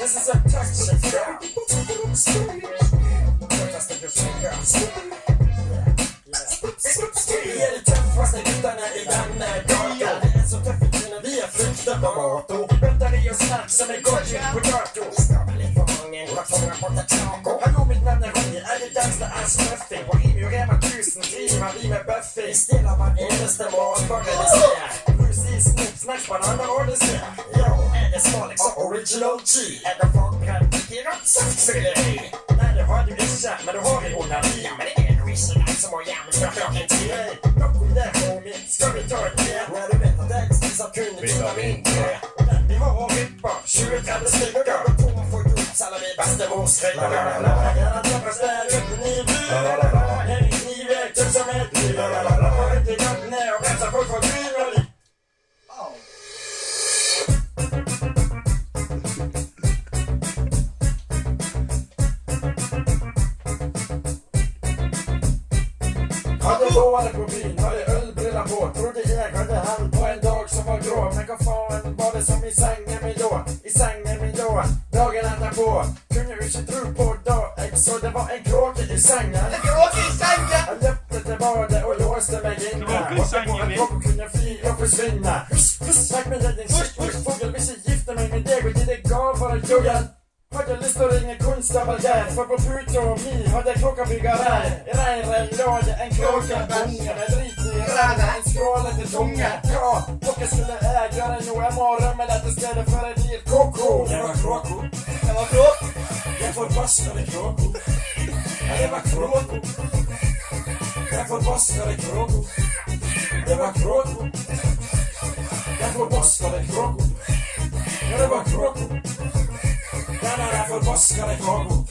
This is a touch and go. Vi är det tuffaste gutarna i denna gata. Det är så tufft när vi har flyttat på motor. Väntar i oss snabbt som en gojig potato. Skapar lite för många sjöfångar på ett taco. Hallå, mitt namn är Ronny, är det dags det är smurfing. På Rimmy och Rema 1000 driver vi med Buffy. Stilla var endaste morgonbörjade säga. Precis, snipp, snack på en annan odyssé. Jag är det Smalix och Original G. Är det folkbränd, det är något saftfylleri. Nej, det har du inte, men du har det onani. Men det är nog inte dags som har jämnt för klockan 10. Nog om det, homie, ska vi ta ett det? När du vet att det är så kunde byta min det. Vi har en rippa, 20-30 stycken. Och på får du alla vi bästa morskröjda. Gärna träffas där uppe ni blir. En knivväg, typ som ett liv. Inte gott ner och pressa folk för driver. Hade låade på bin, hade ölbrilla på. Trodde jag hade hand på en dag som var grå. Men vad fan var det som i sängen min då? I sängen min då, dagen ända på. Kunde ju inte tro på dag, så det var en kråka i sängen. En kråka i sängen! Jag löpte till badet och låste mig inne. Hoppade på en kråka och kunde fly och försvinna. Tack med räddningsskydd, fågel visst gifte mig med deg och ge det gav för att jugga. Hade lust att ringa konstnärer där. För på Pluto och Mi hade klockabyggare. Regn låg en klocka bunga. Med drit i räna, en skrålete tunga. Ja, klockan skulle äga den nog en morgon. Men att det istället för en liv koko. Det var kråko. Det var kråko. Jag förbaskade kråko. Ja, det var kråko. Jag förbaskade kråko. Det var kråko. Jag förbaskade kråko. Ja, det var kråko. Jag förbaskade kråko.